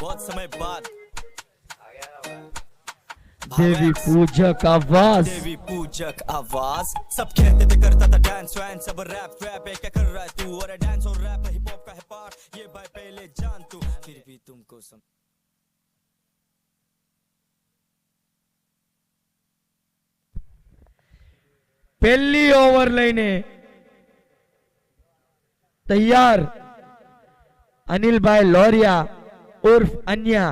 बहुत समय बाद देवी पूजक आवाज, देवी पूजक आवाज। सब कहते थे करता था डांस वैंस, अब रैप वैप है क्या कर रहा है तू? और डांस और रैप हिप हॉप का है पार्ट, ये भाई पहले जान तू, फिर भी तुमको પહેલી ઓવર લઈને તૈયાર અનિલભાઈ લોરિયા ઉર્ફ અન્યા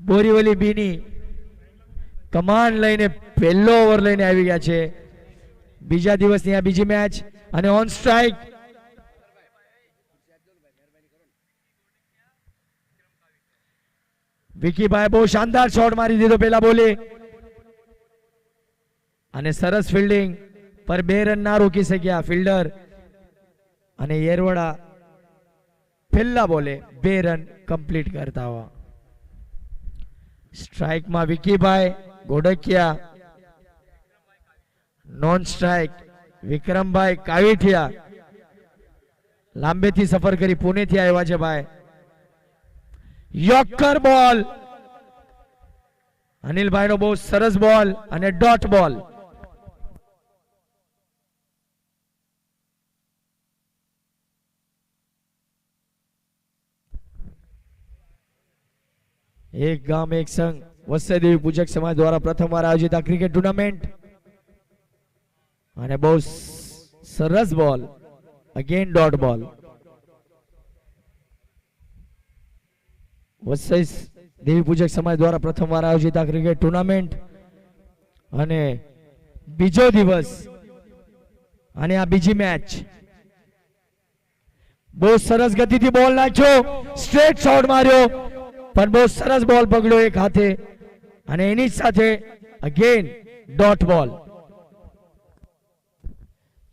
બોરીવલી બીની કમાન લઈને પહેલો ઓવર લઈને આવી ગયા છે. બીજા દિવસની આ બીજી મેચ અને ઓન સ્ટ્રાઇક વિકીભાઈ બહુ શાનદાર શોટ મારી દીધો પેલા બોલે અને સરસ ફિલ્ડિંગ પર 2 રન ના રોકી શક્યા ફિલ્ડર અને એરવડા પહેલા બોલે 2 રન કમ્પ્લીટ કરતા हुआ. સ્ટ્રાઇક માં વિકીભાઈ ગોડકિયા, નોન સ્ટ્રાઇક વિક્રમભાઈ કાવીઠિયા લાંબેથી સફર કરી પુણેથી આવ્યા છે ભાઈ. યોર્કર બોલ અનિલભાઈનો બહુ સરસ બોલ અને ડોટ બોલ. एक गाम एक संघ वत्सदेवी पूजक समाज द्वारा प्रथमવાર आयोजित આ ક્રિકેટ ટુર્નામેન્ટ અને બહુ સરસ બોલ અગેન ડોટ બોલ. વત્સદેવી પૂજક સમાજ દ્વારા પ્રથમવાર આયોજિત આ ક્રિકેટ ટુર્નામેન્ટ અને બીજો દિવસ અને આ બીજી મેચ. બહુ સરસ ગતિથી બોલ નાખ્યો, સ્ટ્રેટ શોટ માર્યો પણ બહુ સરસ બોલ પકડ્યો એક હાથે અને એની સાથે અગેન ડોટ બોલ.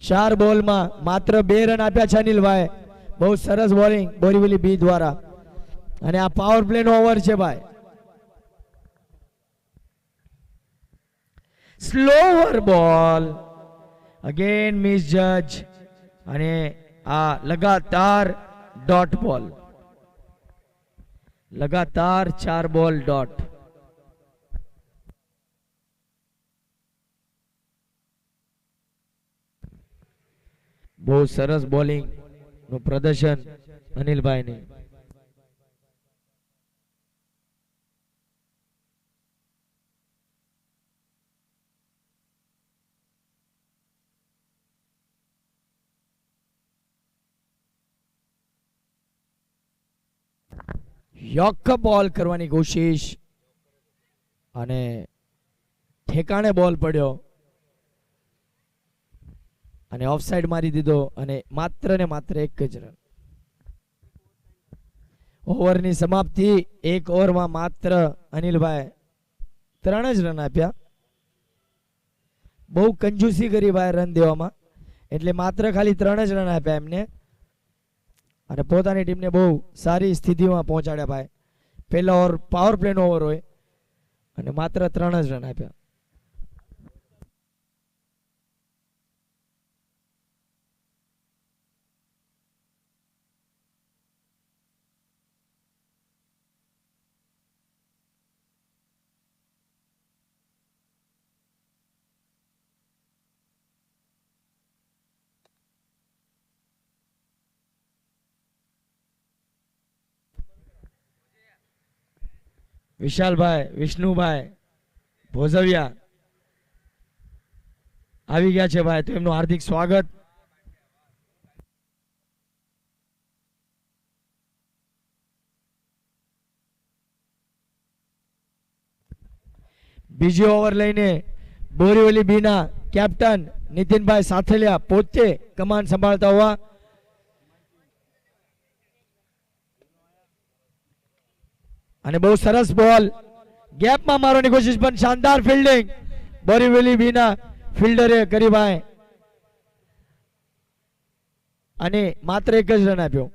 4 બોલમાં માત્ર 2 રન આપ્યા છે અનિલભાઈ. બહુ સરસ બોલિંગ બોરીવલી બી દ્વારા અને આ પાવર પ્લે નો ઓવર છે ભાઈ. સ્લોવર બોલ અગેન મિસ જજ અને આ લગાતાર ડોટ બોલ. लगातार 4 बॉल डॉट. बहुत सरस बॉलिंग નું પ્રદર્શન અનિલભાઈની. યોર્કર બોલ કરવાની કોશિશ અને ઠેકાણે બોલ પડ્યો અને ઓફસાઇડ મારી દીધો અને માત્ર ને માત્ર 1 જ રન. ઓવરની સમાપ્તિ 1 ઓવરમાં માત્ર અનિલભાઈ 3 જ રન આપ્યા. બહુ કંજૂસી કરી ભાઈ રન દેવામાં, એટલે માત્ર ખાલી 3 જ રન આપ્યા એમને અને પોતાની ટીમને બહુ સારી સ્થિતિમાં પહોંચાડ્યા ભાઈ. પહેલા ઓવર પાવર પ્લે નો ઓવર હોય અને માત્ર 3 જ રન આપ્યા. વિશાલભાઈ વિષ્ણુભાઈ ભોજવિયા આવી ગયા છે ભાઈ, તો એમનું હાર્દિક સ્વાગત. બીજી ઓવર લઈને બોરીવલી બીના કેપ્ટન નીતિનભાઈ સાથેલિયા પોતે કમાન સંભાળતા हुआ. અને બહુ સરસ બોલ ગેપમાં મારવાની કોશિશ પણ શાનદાર ફિલ્ડિંગ બોરીવલી બીના ફિલ્ડરે કરી ભાઈ અને માત્ર 1 જ રન આપ્યો.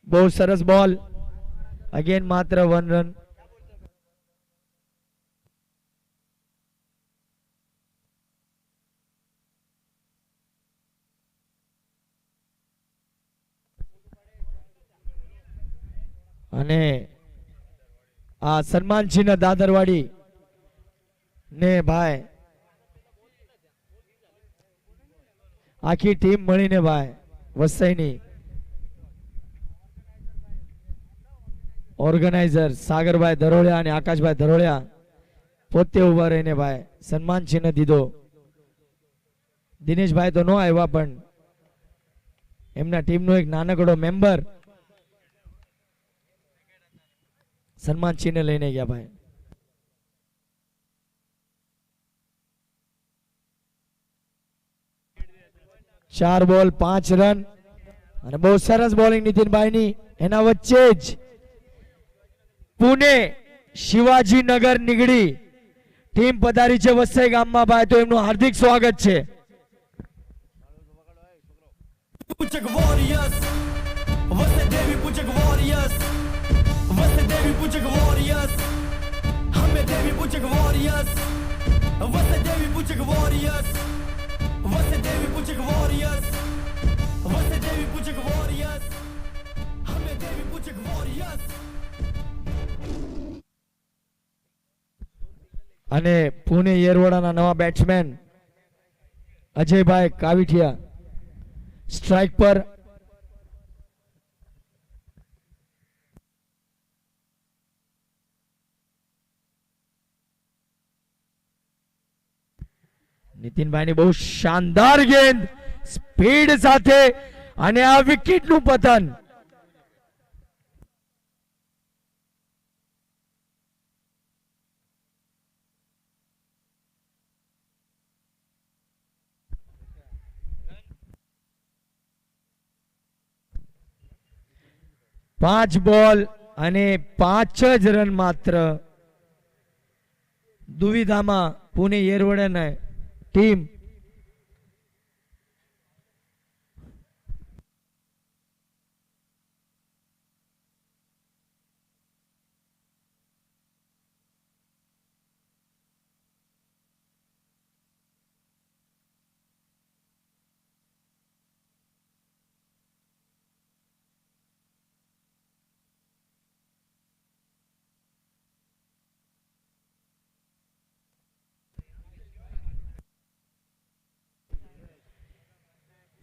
બહુ સરસ બોલ. અગેન માત્ર 1 રન. અને આ સન્માન ચિહ્ન દાદરવાડી ને ભાઈ આખી ટીમ મળીને ભાઈ વસઈની ઓર્ગેનાઇઝર સાગરભાઈ ધરોળિયા અને આકાશભાઈ ધરોળિયા પોતે ઉભા રહીને ભાઈ સન્માન ચિહ્ન દીધો. દિનેશભાઈ તો ન આવ્યા પણ એમના ટીમનો એક નાનકડો મેમ્બર સન્માન ચિહ્ન લઈને ગયા ભાઈ. ચાર બોલ 5 રન અને બહુ સરસ બોલિંગ નીતિનભાઈની. એના વચ્ચે જ પુણે શિવાજીનગર નીગડી ટીમ પધારી છે વસઈ ગામમાં ભાઈ, તો એમનું હાર્દિક સ્વાગત છે. Puchak Warriors, Vase Devi Puchak Warriors, Vase Devi Puchak Warriors, Hame Devi Puchak Warriors, Vase Devi Puchak Warriors, Vase Devi Puchak Warriors, Vase Devi Puchak Warriors, Hame Devi Puchak Warriors. અને પુણે યેરવડાના નવા batsman Ajaybhai કાવીઠિયા strike પર. નીતિનભાઈની બહુ શાનદાર ગેંદ speed સાથે અને આ વિકેટનું પતન. પાંચ બોલ અને 5 જ રન માત્ર. દુવિધામાં પુણે યેરવડાની ટીમ.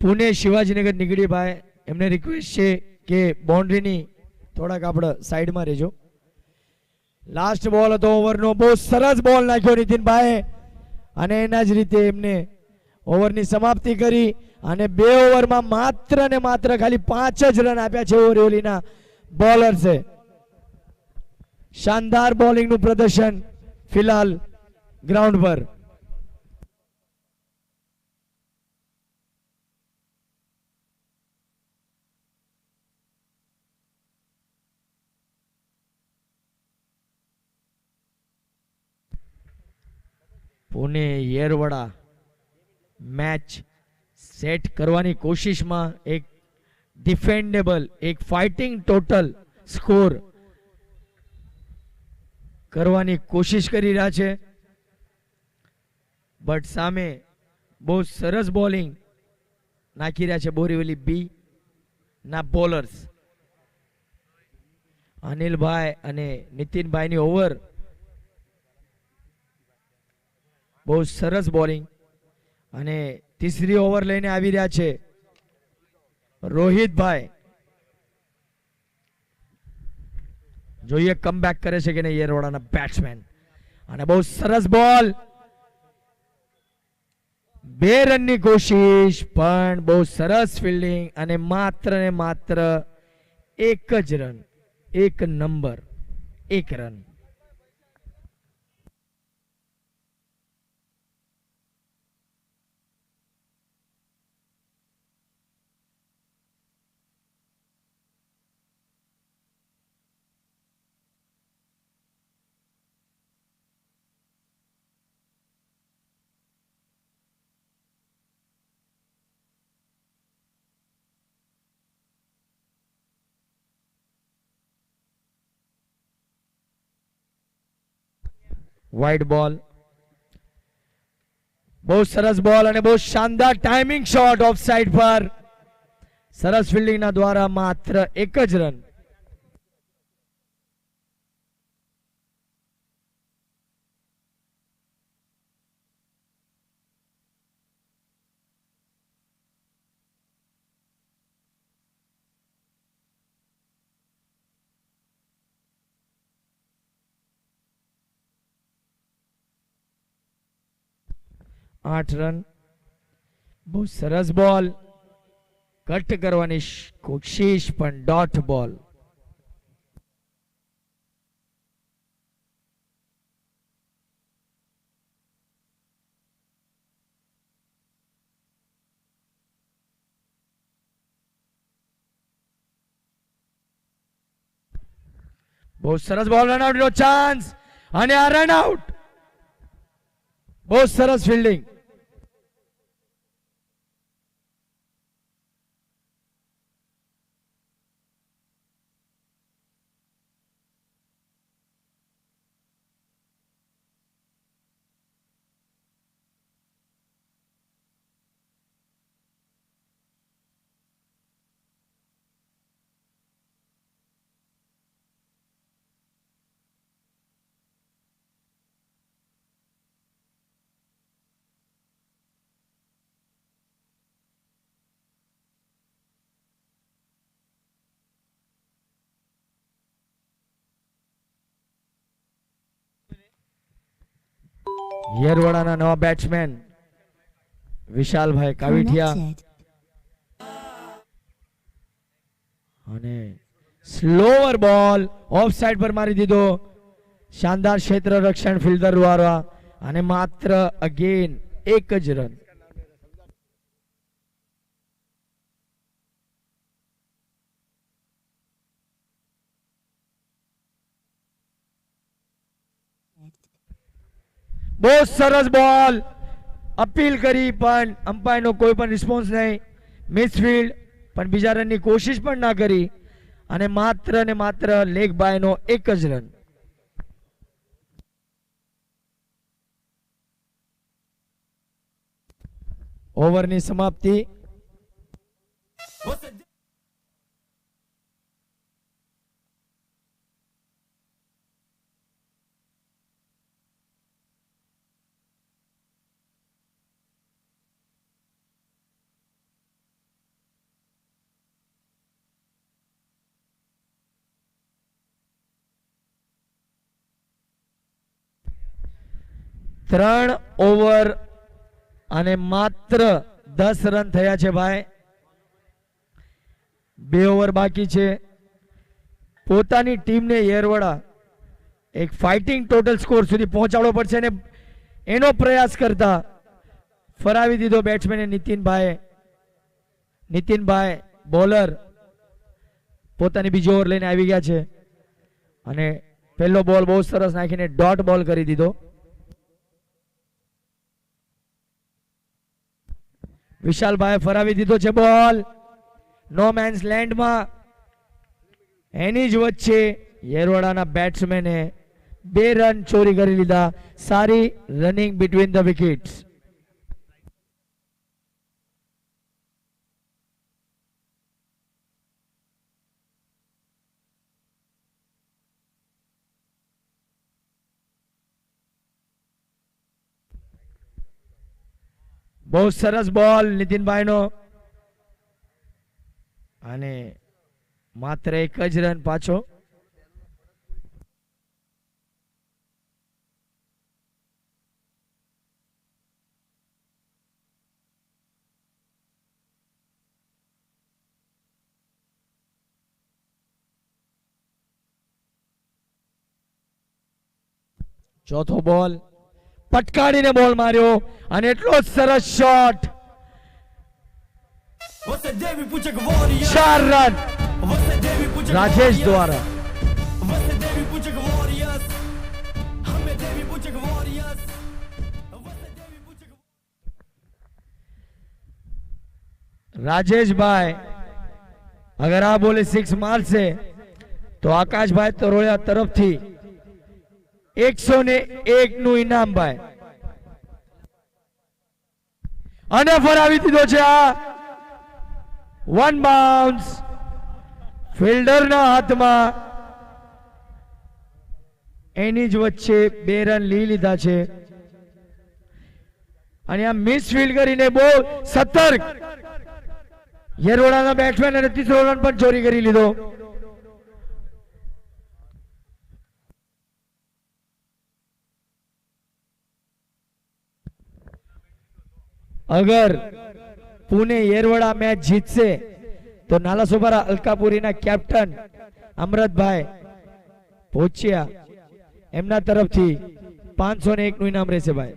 પુણે શિવાજીનગર નીકળી ભાઈ, એમને રિક્વેસ્ટ છે કે બાઉન્ડ્રીની થોડાક આપણે સાઈડમાં રહેજો. લાસ્ટ બોલ હતો ઓવરનો. બહુ સરસ બોલ નાખ્યો નીતિનભાઈ અને એના જ રીતે એમને ઓવરની સમાપ્તિ કરી અને 2 ઓવરમાં માત્ર ને માત્ર ખાલી 5 જ રન આપ્યા છે ઓરિયોલીના બોલર્સે. શાનદાર બોલિંગનું પ્રદર્શન ફિલહાલ ગ્રાઉન્ડ પર. પુણે યેરવડા મેચ સેટ કરવાની કોશિશમાં એક ડિફેન્ડેબલ, એક ફાઇટિંગ ટોટલ સ્કોર કરવાની કોશિશ કરી રહ્યા છે. બટ સામે બહુ સરસ બોલિંગ નાખી રહ્યા છે બોરીવલી બી ના બોલર્સ અનિલભાઈ અને નીતિનભાઈની ઓવર. બહુ સરસ બોલિંગ અને તીસરી ઓવર લઈને આવી રહ્યા છે રોહિતભાઈ. જોઈએ કમબેક કરે છે કે નહીં યેરવડાના બેટ્સમેન. અને બહુ સરસ બોલ. 2 રનની કોશિશ પણ બહુ સરસ ફિલ્ડિંગ અને માત્ર ને માત્ર 1 જ રન, 1 નંબર, 1 રન. વાઇડ બોલ, બહુ સરસ બોલ અને બહુ શાનદાર ટાઈમિંગ શોટ ઓફ સાઈડ પર. સરસ ફિલ્ડિંગના દ્વારા માત્ર 1 જ રન. આઠ રન. બહુ સરસ બોલ, કટ કરવાની કોશિશ પણ ડોટ બોલ. બહુ સરસ બોલ, રનઆઉટ નો ચાન્સ અને આ રનઆઉટ. બહુ સરસ ફિલ્ડિંગ. યેરવાડાના નવા બેટ્સમેન વિશાલભાઈ કાવીઠિયા અને સ્લોવર બોલ ઓફ સાઈડ પર મારી દીધો. શાનદાર ક્ષેત્ર રક્ષણ ફિલ્ડર દ્વારા અને માત્ર અગેન 1 જ રન. બહુ સરસ બોલ, અપીલ કરી પણ અમ્પાયરનો કોઈ પણ રિસ્પોન્સ નહીં. મિસફિલ્ડ પણ બીજા રનની કોશિશ પણ ના કરી અને માત્ર ને માત્ર લેગ બાયનો 1 જ રન. ઓવરની સમાપ્તિ. ત્રણ ઓવર અને માત્ર 10 રન થયા છે ભાઈ. 2 ઓવર બાકી છે. પોતાની ટીમને યેરવડા એક ફાઇટિંગ ટોટલ સ્કોર સુધી પહોંચાડવો પડશે અને એનો પ્રયાસ કરતા ફરાવી દીધો બેટ્સમેન નીતિનભાઈ. નીતિનભાઈ બોલર પોતાની બીજી ઓવર લઈને આવી ગયા છે અને પહેલો બોલ બહુ સરસ નાખીને ડોટ બોલ કરી દીધો. વિશાલભાઈ ફરાવી દીધો છે બોલ નો મેન્સ લેન્ડમાં. એની જ વચ્ચે યેરવાડાના બેટ્સમેને 2 રન ચોરી કરી લીધા. સારી રનિંગ બિટવીન ધ વિકેટ્સ. બહુ સરસ બોલ નીતિનભાઈનો અને માત્ર 1 જ રન પાછો. ચોથો બોલ પટકાડીને બોલ માર્યો અને એટલો સરસ શોટ. 4 રન રાજેશ દ્વારા. રાજેશભાઈ અગર આ બોલે 6 મારશે તો આકાશભાઈ તરોયા તરફથી 101 નું ઇનામ ભાઈ. અને ફરાવી દીધો છે આ વન બાઉન્સ ફિલ્ડરના હાથમાં. એની જ વચ્ચે 2 રન લીધા છે અને આ મિસ ફિલ્ડ કરીને બહુ સતર્ક યેરવડાના બેટ્સમેન અને 3રો રન પણ ચોરી કરી લીધો. અગર પુણે યેરવડા મેચ જીતશે તો નાલાસોપારા અલકાપુરીના કેપ્ટન અમૃતભાઈ પહોંચ્યા એમના તરફથી 501 નું ઇનામ રહેશે ભાઈ.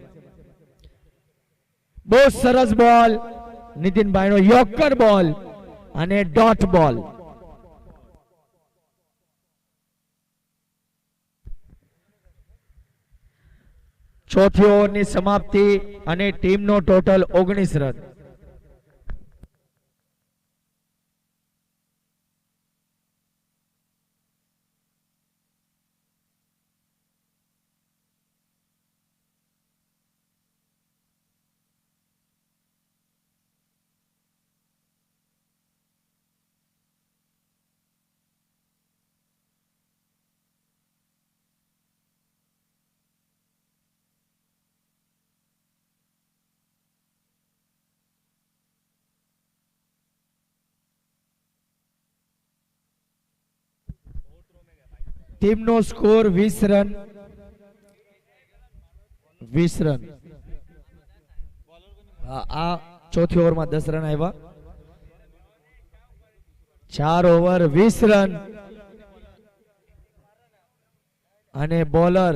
બહુ સરસ બોલ નીતિનભાઈનો યોર્કર બોલ અને ડોટ બોલ. ચોથી ઓવરની સમાપ્તિ અને ટીમનો ટોટલ 19 રન. ટીમનો સ્કોર 20 રન. 20 રન. આ ચોથી ઓવરમાં 10 રન આવ્યા. 4 ઓવર 20 રન અને bowler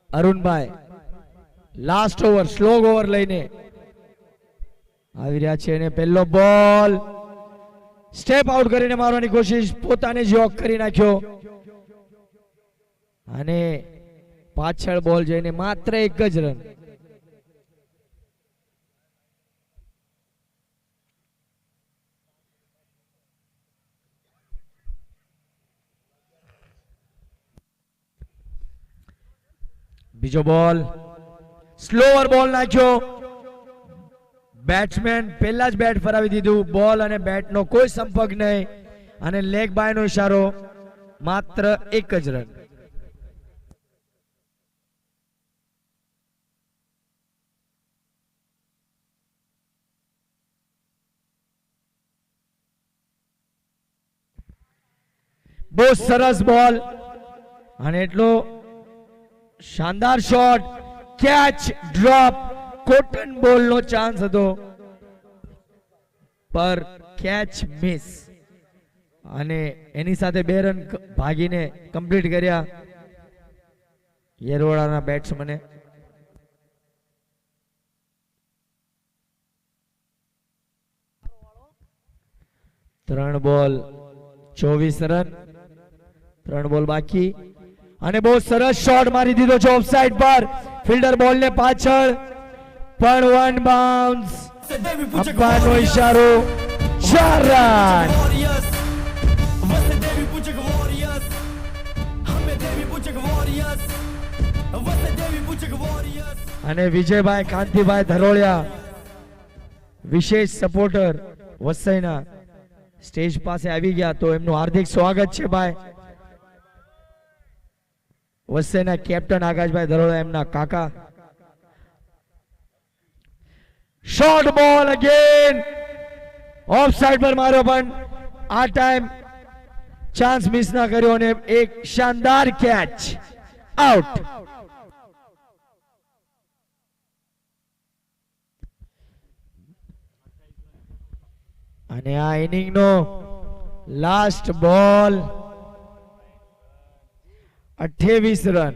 Arunbhai last over slog over લઈને આવી રહ્યા છે અને પહેલો બોલ સ્ટેપ આઉટ કરીને મારવાની કોશિશ, પોતાને જ યોક કરી નાખ્યો અને પાછળ બોલ જઈને માત્ર 1 જ રન. બીજો બોલ સ્લોઅર બોલ નાખ્યો. બેટ્સમેન પહેલા જ બેટ ફરાવી દીધું. બોલ અને બેટનો કોઈ સંપર્ક નહીં અને લેગ બાયનો ઇશારો, માત્ર 1 જ રન. બહુ સરસ બોલ અને એટલો શાનદાર શોટ, કેચ, ડ્રોપ, કોટન બોલ નો ચાન્સ હતો પર કેચ મિસ અને એની સાથે 2 રન ભાગીને કમ્પ્લીટ કર્યા યેરવડાના બેટ્સમેને. ત્રણ બોલ 24 રન. 3 બોલ બાકી અને બહુ સરસ શોટ મારી દીધો છે ઓફસાઇડ પર. ફિલ્ડર બોલ ને પાછળ પણ વન બાઉન્સ, અંપાયરનો ઇશારો, 4 રન. અને વિજયભાઈ કાંતિભાઈ ધરોળિયા વિશેષ સપોર્ટર વસઈના સ્ટેજ પાસે આવી ગયા તો એમનું હાર્દિક સ્વાગત છે ભાઈ. વસઈના કેપ્ટન આકાશભાઈ ધરોળિયા એમના કાકા. શોર્ટ બોલ અગેન ઓફ સાઈડ પર માર્યો પણ આ ટાઈમ ચાન્સ મિસ ના કર્યો અને એક શાનદાર કેચ, આઉટ. અને આ ઇનિંગનો લાસ્ટ બોલ 28 રન,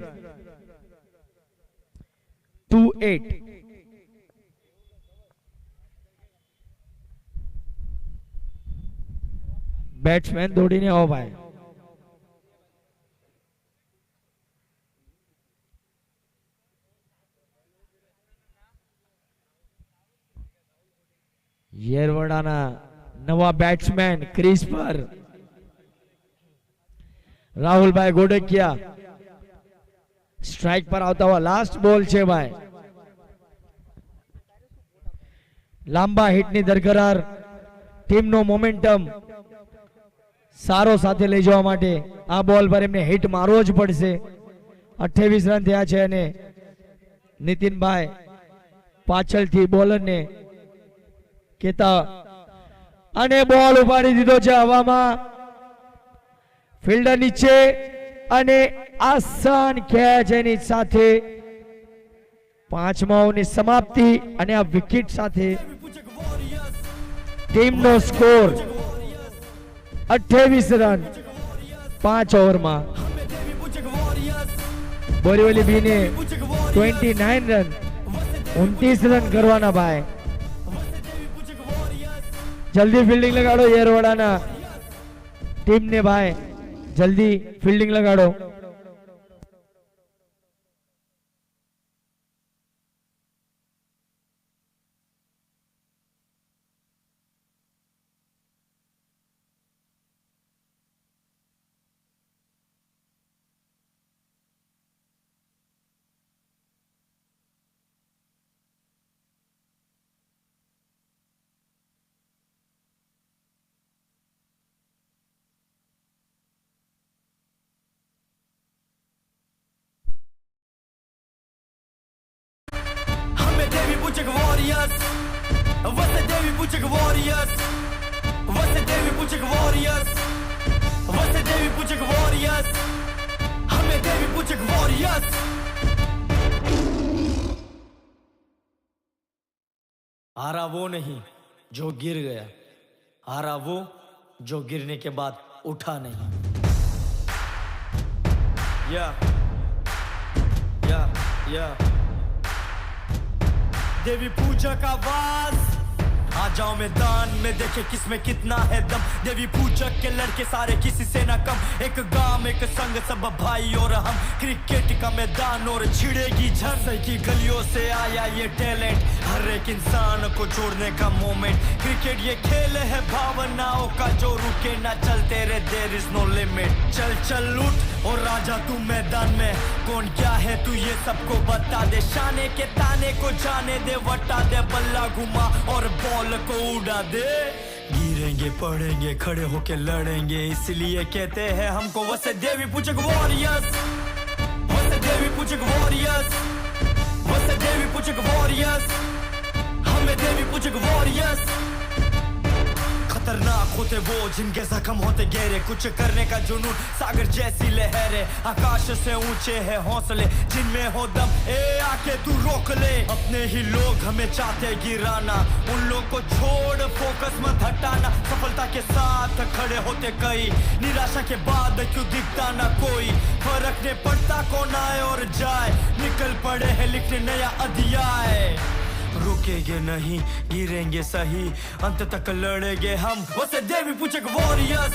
2-8. બેટ્સમેન દોડીને આવો ભાઈ. યેરવડાના નવા બેટ્સમેન ક્રીઝ પર રાહુલભાઈ ગોડકિયા સ્ટ્રાઇક પર આવતા हुआ લાસ્ટ બોલ છે ભાઈ. લાંબા હિટની દરકરાર ટીમનો મોમેન્ટમ સારો સાથે લઈ જવા માટે આ બોલ પર એમને હિટ મારવો જ પડશે. 28 રન થયા છે અને નીતિનભાઈ પાછળથી બોલરને કેતા અને બોલ ઉપાડી દીધો છે હવામાં. ફિલ્ડર નીચે અને આસાન કેચ એની સાથે 5મા ઓવરની સમાપ્તિ અને આ વિકેટ સાથે ટીમનો સ્કોર 28 રન 5 ઓવરમાં. બોરીવલી બી ને 29 રન 29 રન કરવાના ભાઈ. જલ્દી ફિલ્ડિંગ લગાડો યેરવાડાના ટીમને ભાઈ, જલ્દી ફિલ્ડિંગ લગાડો. Warriors, what's the Devi Puchak Warriors? What's the Devi Puchak Warriors? What's the Devi Puchak Warriors? हमें Devi Puchak Warriors. हारा वो नहीं जो गिर गया, हारा वो जो गिरने के बाद उठा नहीं. या देवी पूजा का आवाज आ जाओ मैदान में, देखे किसमें कितना है दम. देवी पूजक के लड़के सारे किसी से ना कम, एक गांव एक संग सब भाई और हम. क्रिकेट का मैदान और छिड़ेगी झंड की गलियों से आया ये टैलेंट, हर एक इंसान को जोड़ने का मोमेंट. क्रिकेट ये खेल है भावनाओं का जो रुके ना, चलते रहे देयर इज नो लिमिट. चल चल उठ और राजा तू मैदान में, कौन क्या है तू ये सबको बता दे. शाने के ताने को जाने दे, वटा दे बल्ला घुमा और बॉल को उड़ा दे. गिरेंगे पड़ेंगे खड़े होके लड़ेंगे, इसलिए कहते हैं हमको वसे देवी पूजक वॉरियर्स. वसे देवी पूजक वॉरियर्स, वसे देवी पूजक वॉरियर्स. हमें देवी पूजक वॉरियर्स. खतरनाक होते वो जिनके जख्म होते गहरे, कुछ करने का जुनून सागर जैसी लहरें. आकाश से ऊंचे हैं हौसले जिनमें हो दम, ए आके तू रोक ले. अपने ही लोग हमें चाहते गिराना, उन लोग को छोड़ फोकस मत हटाना. सफलता के साथ खड़े होते कई, निराशा के बाद क्यों दिखता ना कोई. फर्क नहीं पड़ता कौन आए और जाए, निकल पड़े हैं लिखने नया अध्याय. रुकेंगे नहीं गिरेंगे सही, अंत तक लड़ेंगे हम. वसे देवी पूजक वॉरियर्स,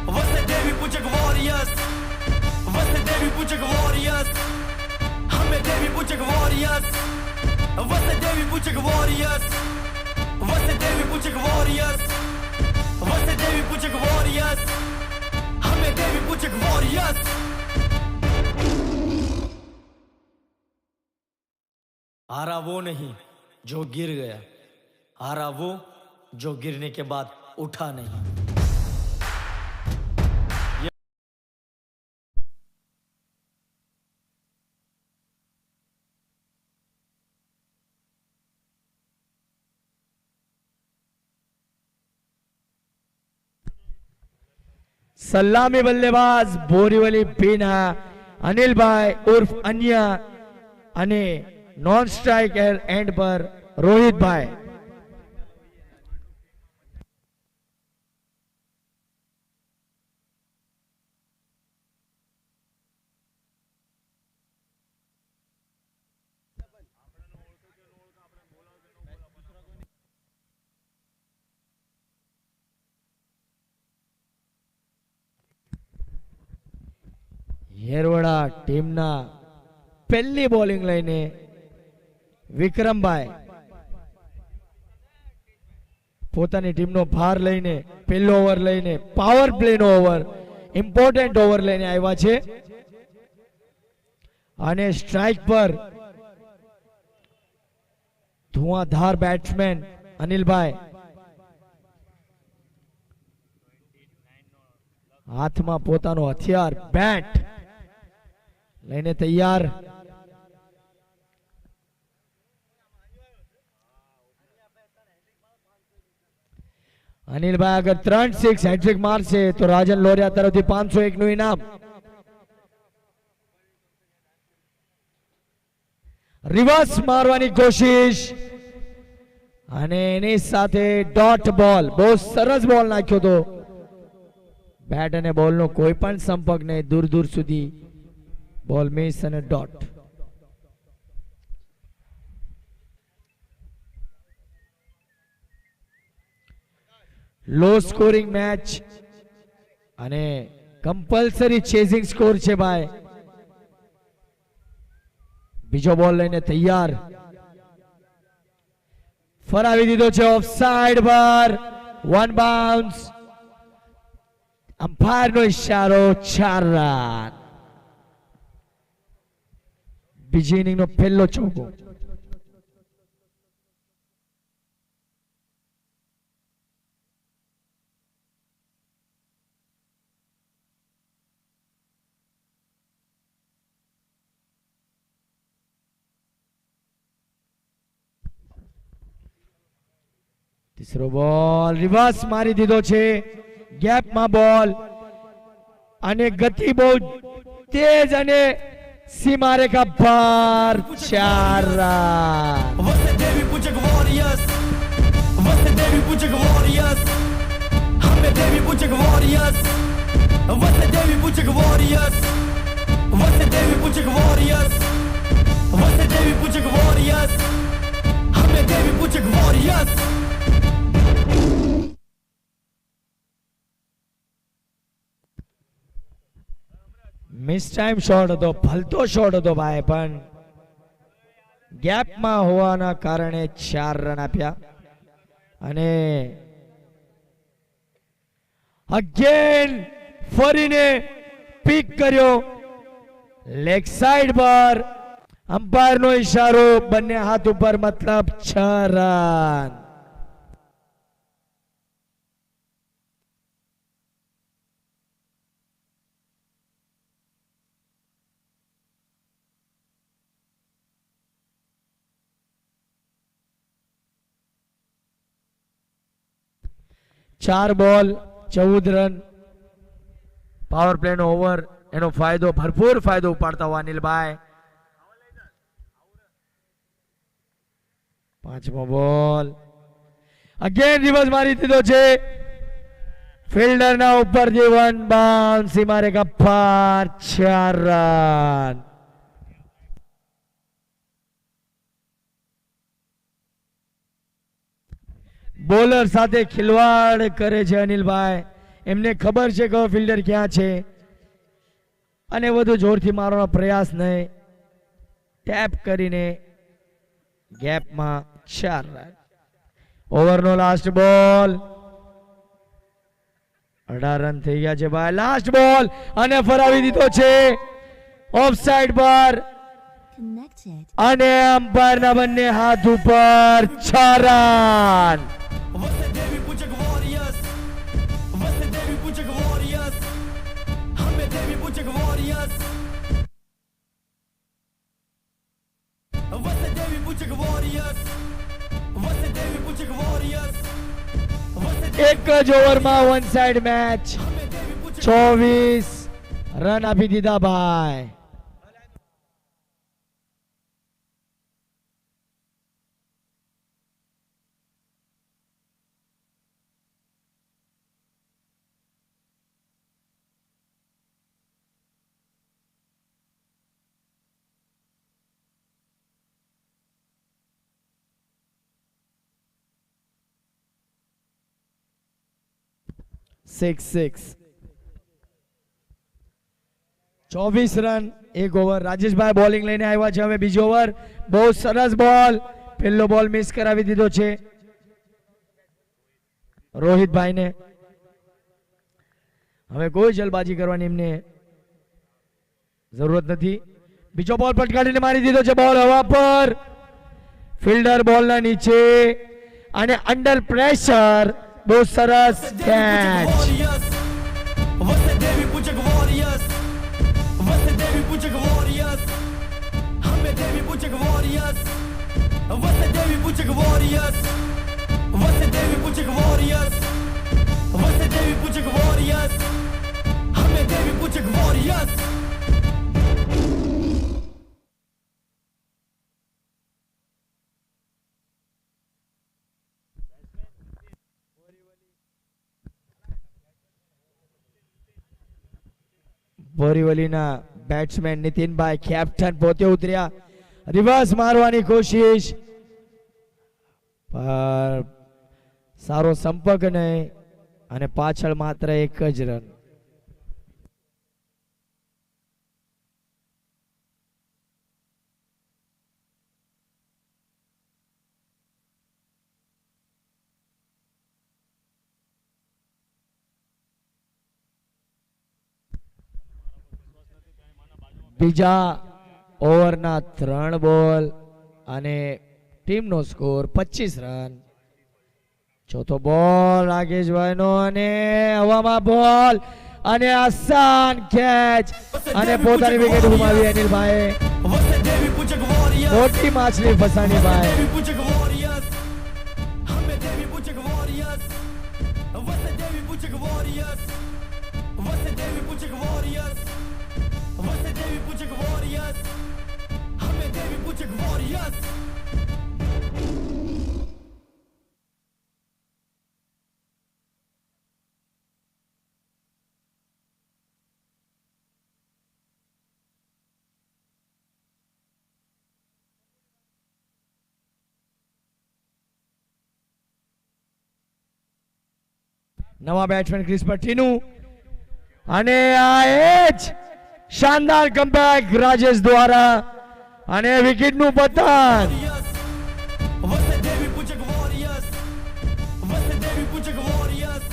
वसे देवी पूजक वॉरियर्स, वसे देवी पूजक वॉरियर्स. हमें देवी पूजक वॉरियर्स, वसे देवी पूजक वॉरियर्स, वसे देवी पूजक वॉरियर्स, वसे देवी पूजक वॉरियर्स. हमें देवी पूजक वॉरियर्स. हारा वो नहीं जो गिर गया, हारा वो जो गिरने के बाद उठा नहीं. સલામી બલ્લેબાજ બોરીવલી બીના અનિલભાઈ ઉર્ફ અન્ય અને નોન સ્ટ્રાઇકર એન્ડ પર રોહિતભાઈ. યેરવડા ટીમના પહેલી બોલિંગ લઈને વિક્રમભાઈ પોતાની ટીમનો ભાર લઈને પહેલો ઓવર લઈને પાવર પ્લે નો ઓવર, ઇમ્પોર્ટન્ટ ઓવર લઈને આવ્યા છે. અને સ્ટ્રાઇક પર ધુઆંધાર બેટ્સમેન અનિલભાઈ, હાથમાં પોતાનો હથિયાર બેટ લઈને તૈયાર. અનિલભાઈ અગર 3-6 હેટ્રિક મારશે તો રાજન લોરિયા તરફથી 501 નું ઇનામ. રિવર્સ મારવાની કોશિશ અને એની સાથે ડોટ બોલ. બહુ સરસ બોલ નાખ્યો તો. બેટ અને બોલનો કોઈ પણ સંપર્ક નહીં, દૂર દૂર સુધી બોલ મિસ અને ડોટ. લો સ્કોરિંગ મેચ અને કમ્પલસરી ચેઝિંગ સ્કોર છે ભાઈ. બીજો બોલ લઈને તૈયાર. ફરાવી દીધો છે ઓફ સાઈડ પર. 1 બાઉન્સ. અમ્પાયર નો ઇશારો. 4 રન. બીજી ઇનિંગ નો પહેલો ચોકો. તીસરો બોલ રિવર્સ મારી દીધો છે. ગેપમાં બોલ અને ગતિ બહુ તેજ અને સીમા રેખા પર. 4 રન. વસુદેવી પૂજક વોરિયર્સ, વસુદેવી પૂજક વોરિયર્સ, હમે દેવી પૂજક વોરિયર્સ, વસુદેવી પૂજક વોરિયર્સ, વસુદેવી પૂજક વોરિયર્સ, વસુદેવી પૂજક વોરિયર્સ, હમે દેવી પૂજક વોરિયર્સ. મિસ ટાઈમ શોટ હતો, ભલતો શોટ હતો ભાઈ, પણ ગેપમાં હોવાના કારણે 4 રન આપ્યા. અને અગેન ફરીને પીક કર્યો લેગ સાઈડ પર. અમ્પાયર નો ઇશારો, બંને હાથ ઉપર, મતલબ 6 રન. ચાર બોલ 14 રન. પાવર પ્લે નો ઓવર, એનો ફાયદો, ભરપૂર ફાયદો ઉપાડતા હોય અનિલભાઈ. 5મો બોલ અગેન રિવર્સ મારી દીધો છે. ફિલ્ડર ના ઉપર જે 1 બાઉન્સ. સીમા રેખા પાર. 4 રન. બોલર સાથે ખિલવાડ કરે છે અનિલભાઈ. એમને ખબર છે કે ફિલ્ડર ક્યાં છે અને વધુ જોરથી મારવાનો પ્રયાસ નહીં. ટેપ કરીને ગેપમાં 4 રન. ઓવરનો લાસ્ટ બોલ. 18 રન થઈ ગયા છે ભાઈ. લાસ્ટ બોલ અને ફરાવી દીધો છે ઓફ સાઈડ પર અને અમ્પાયરના બંને હાથ ઉપર. 6 રન. વસુદેવી પૂજક વોરિયર્સ, વસુદેવી પૂજક વોરિયર્સ, હમે દેવી પૂજક વોરિયર્સ, વસુદેવી પૂજક વોરિયર્સ, વસુદેવી પૂજક વોરિયર્સ. એક જ ઓવરમાં 1 સાઈડ મેચ. 24 રન આપી દીધા ભાઈ. Six 24 run 1 over. Rajeshbhai bowling લઈને આવ્યા છે. હવે બીજો ઓવર. બહુ સરસ બોલ. પહેલો બોલ મિસ કરાવી દીધો છે રોહિતભાઈને. હવે કોઈ જલબાજી કરવાની એમને જરૂરત નથી. બીજો બોલ પટકાડીને મારી દીધો છે, બોલ હવા પર, ફિલ્ડર બોલના નીચે અને અંડર પ્રેશર. બહુ સરસ કેચ. દેવી પૂજક વોરિયર્સ, વસે દેવી પૂજક વોરિયર્સ, હમે દેવી પૂજક વોરિયર્સ, વસે દેવી પૂજક વોરિયર્સ, વસે દેવી પૂજક વોરિયર્સ, વસે દેવી પૂજક વોરિયર્સ, હમે દેવી પૂજક વોરિયર્સ. બોરીવલીના બેટ્સમેન નીતિનભાઈ કેપ્ટન પોતે ઉતર્યા, રિવર્સ મારવાની કોશિશ, પર સારો સંપર્ક નહીં અને પાછળ માત્ર એક જ રન. બીજા ઓવરના 3 બોલ અને ટીમનો સ્કોર 25 રન. ચોથો બોલ રાકેશભાઈનો અને હવામાં બોલ અને આસાન કેચ અને પોતાની વિકેટ ગુમાવી અનિલભાઈ. વસે દેવી પૂજક વોરિયર્સ, મોટી માછલી ફસાણી ભાઈ. દેવી પૂજક વોરિયર્સ, હમે દેવી પૂજક વોરિયર્સ, વસે દેવી પૂજક વોરિયર્સ, વસે દેવી પૂજક વોરિયર્સ, વસે દેવી પૂજક વોરિયર્સ, હમે દેવી પૂજક વોરિયર્સ. નવા બેટ્સમેન ક્રિસ પટ્ટીનું અને આ એજ શાનદાર કમબેક રાજેશ દ્વારા અને વિકેટનું પતન. વસે દેવી પૂજક વોરિયર્સ, વસે દેવી પૂજક વોરિયર્સ,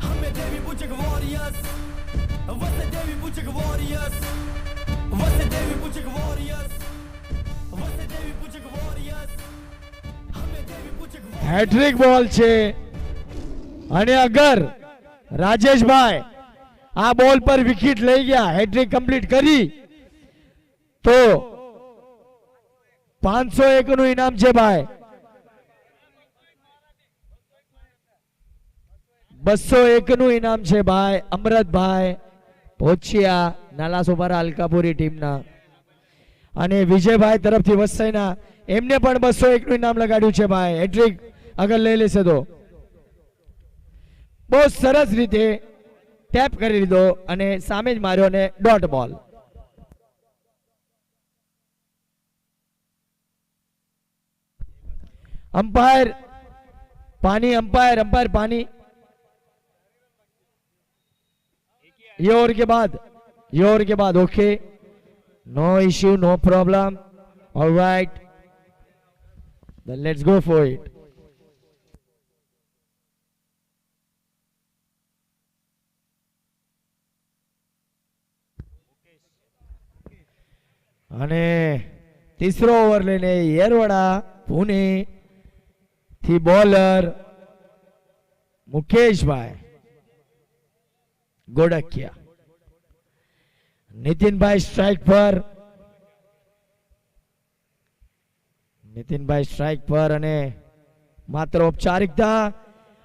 હમે દેવી પૂજક વોરિયર્સ, વસે દેવી પૂજક વોરિયર્સ, વસે દેવી પૂજક વોરિયર્સ, વસે દેવી પૂજક વોરિયર્સ, હમે દેવી પૂજક વોરિયર્સ. હેટ્રિક બોલ છે અને અગર રાજેશભાઈ આ બોલ પર વિકેટ લઈ ગયા, હેટ્રિક કમ્પ્લીટ કરી તો 501 નું ઇનામ છે ભાઈ. 201 નું ઇનામ છે ભાઈ. અમરતભાઈ પોચિયા નાલાસોપારા અલકાપુરી ટીમના અને વિજયભાઈ તરફથી વસઈના એમને પણ 201 નું ઇનામ લગાડ્યું છે ભાઈ. હેટ્રિક અગર લઈ લેશે તો બહુ સરસ રીતે ટેપ કરી લીધો અને સામે જ માર્યો અને ડોટ બોલ. अंपायर पानी, अंपायर अंपायर पानी. ये ओवर के बाद okay, no issue, no problem, alright, then let's go for it. અને तीसरो ओवर लेने येरवड़ा पुणे थी बॉलर मुकेश भाई गोडकिया. नितिन भाई स्ट्राइक पर अने मात्र औपचारिकता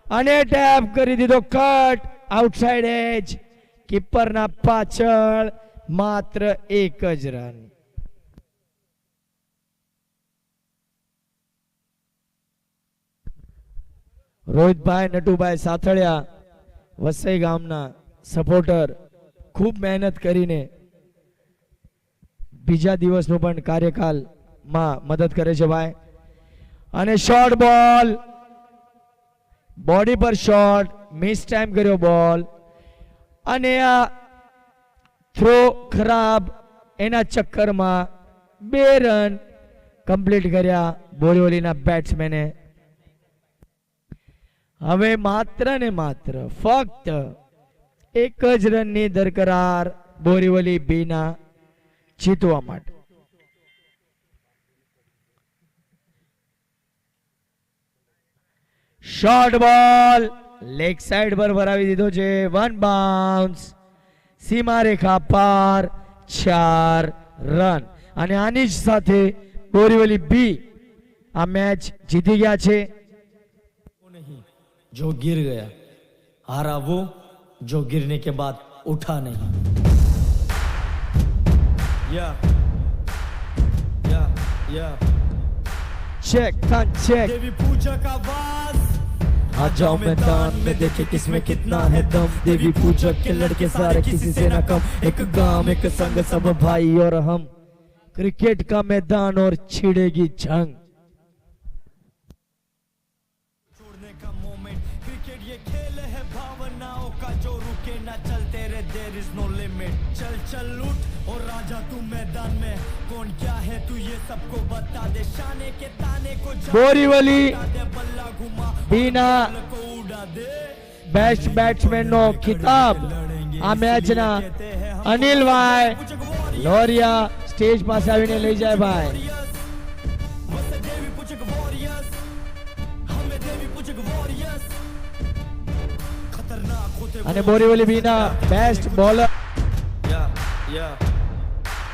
अने टैप करी दीधो कट आउटसाइड एज. कीपर ना पाछळ मात्र एक ज रन. रोहित भाई नटुभाई साथड़िया वसई गामना सपोर्टर खूब मेहनत करीने बीजा दिवसनो पण कार्यकाल में मदद करे छे भाई. अने शॉर्ट बॉल बॉडी पर शॉट मिस टाइम कर्यो बॉल अने आ थ्रो खराब एना चक्कर में 2 रन कंप्लीट कर्या बोरीवलीना बेट्समेने. હવે માત્ર ને માત્ર ફક્ત 1 જ રનની દરકરાર બોરીવલી બીના જીતવા માટે. શોર્ટ બોલ લેગ સાઈડ પર ભરાવી દીધો છે. 1 બાઉન્સ, સીમા રેખા પાર, 4 રન. અને આની જ સાથે બોરીવલી બી આ મેચ જીતી ગયા છે. नहीं जो गिर गया, हारा वो जो गिरने के बाद उठा नहीं. या चेक टन चेक. देवी पूजा का आवाज, आ जाओ मैदान में देखे किसमें कितना है दम. देवी पूजक के लड़के सारे किसी से न कम. एक गांव एक संग सब भाई और हम. क्रिकेट का मैदान और छिड़ेगी जंग. छोड़ने का मोमेंट, क्रिकेट ये खेल है भावनाओं का जो रुके ना. चलते रहे, देयर इज नो लिमिट. चल चल उठ और राजा तू मैदान में. कौन क्या है तू ये सबको बता दे. शाने के ताने को बोरीवली दे, बल्ला घुमा બીના को उड़ा दे. બેસ્ટ બેટ્સમેન નો ખિતાબ આ મેચ ના અનિલભાઈ લોરિયા સ્ટેજ પાસે આવીને લઈ જાય ભાઈ. देवी पूजक वॉरियर्स, हमें देवी पूजक वॉरियर्स. खतरनाक होते અને બોરીવલી બીના બેસ્ટ બોલર या